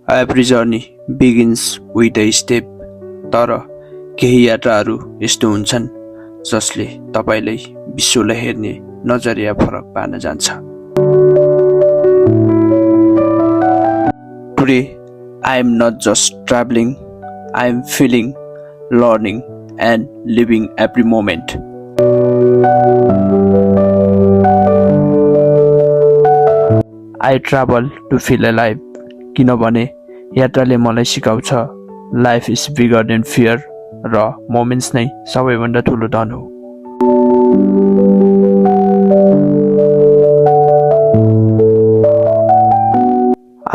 Every journey begins with a step. तर केही यात्राहरू यस्तो हुन्छन् जसले तपाईलाई विश्वलाई हेर्ने नजरिया फरक पार्न जान्छ। Today I am not just traveling, I am feeling, learning and living every moment. I travel to feel alive किनभने यात्राले मलाई सिकाउँछ life is bigger than fear र मोमेन्ट्स नै सबैभन्दा ठुलो धन हो।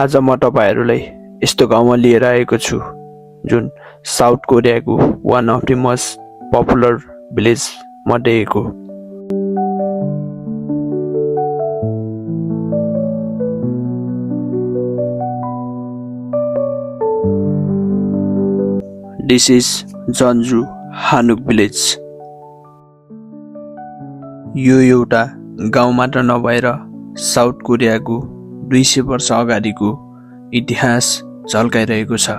आज म तपाईहरुलाई यस्तो गाउँमा लिएर आएको छु जुन साउथ कोरियाको one of the most popular village मध्ये एक हो। This is Jeonju Hanok Village. यो एउटा गाउँ मात्र नभएर साउथ कोरियाको 200 वर्ष अगाडिको इतिहास झल्काइरहेको छ।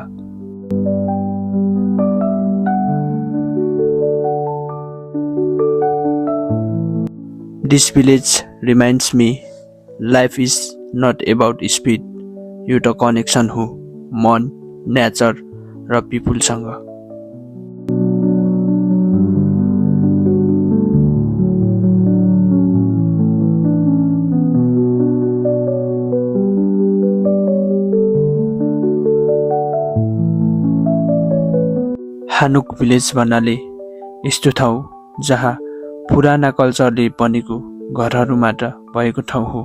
This village reminds me life is not about speed. एउटा कनेक्सन हो मन, नेचर र पिपुलसँग। हानुक भिलेज भन्नाले यस्तो ठाउँ जहाँ पुराना कल्चरले बनेको घरहरू मात्र भएको ठाउँ हो।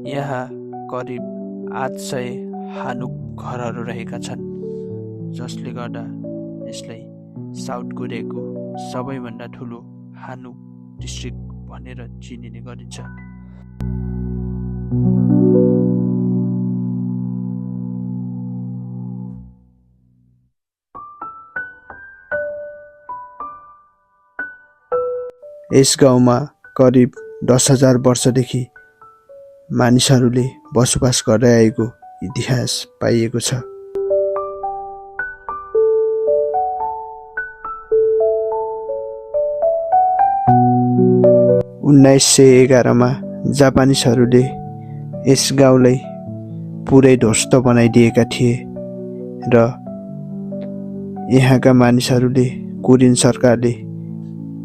यहाँ करिब 800 हानुक घरहरू रहेका छन् जसले गर्दा यसलाई साउथ कोरियाको सबैभन्दा ठुलो हानुक डिस्ट्रिक्ट भनेर चिनिने गरिन्छ। यस गाउँमा करिब 10,000 वर्षदेखि मानिसहरूले बसोबास गर्दै आएको इतिहास पाइएको छ। 1911 मा जापानिजहरूले यस गाउँलाई पुरै ध्वस्त बनाइदिएका थिए र यहाँका मानिसहरूले कोरियन सरकारले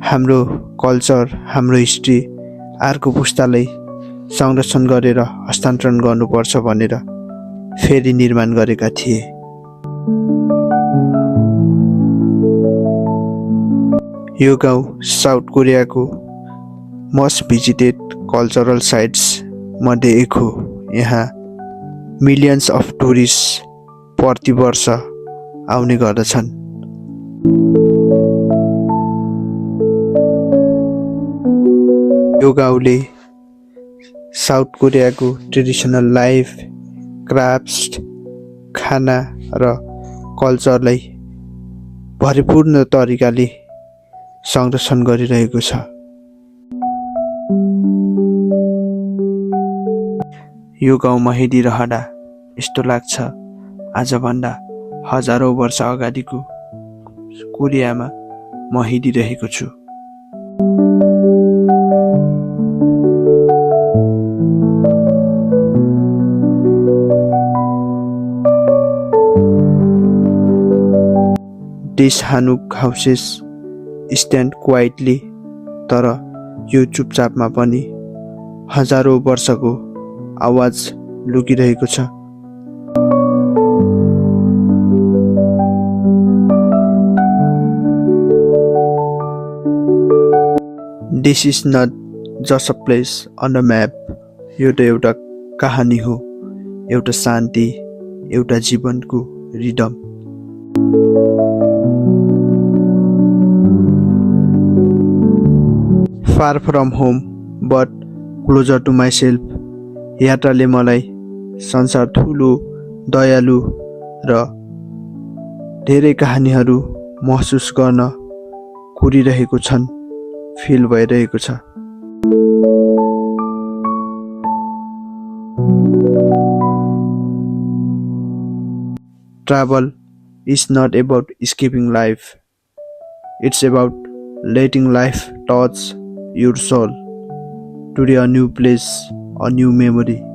हाम्रो कल्चर, हाम्रो हिस्ट्री अर्को पुस्तालाई संरक्षण गरेर हस्तान्तरण गर्नुपर्छ भनेर फेरि निर्माण गरेका थिए। यो गाउँ साउथ कोरियाको मोस्ट भिजिटेड कल्चरल साइट्स मध्ये एक हो। यहाँ मिलियन्स अफ टुरिस्ट प्रति वर्ष आउने गर्दछन्। यो गाउँले साउथ कोरियाको ट्रेडिसनल लाइफ, क्राफ्ट्स, खाना र कल्चरलाई भरिपूर्ण तरिकाले संरक्षण गरिरहेको छ। यो गाउँमा हिँडिरहँदा यस्तो लाग्छ आजभन्दा हजारौं वर्ष अगाडिको कोरियामा म हिँडिरहेको छु। These Hanuk houses stand quietly, तर यो चुपचापमा पनि हजारौं वर्षको आवाज लुकिरहेको छ। This is not just a place on a map. यो त एउटा कहानी हो, एउटा शान्ति, एउटा जीवनको rhythm. Far from home but closer to myself. यात्राले मलाई संसार ठुलो, दयालु र धेरै कहानीहरू महसुस गर्न कुरिरहेको छन्, फिल भइरहेको छ। Travel is not about escaping life. It's about letting life touch your soul to a new place, a new memory.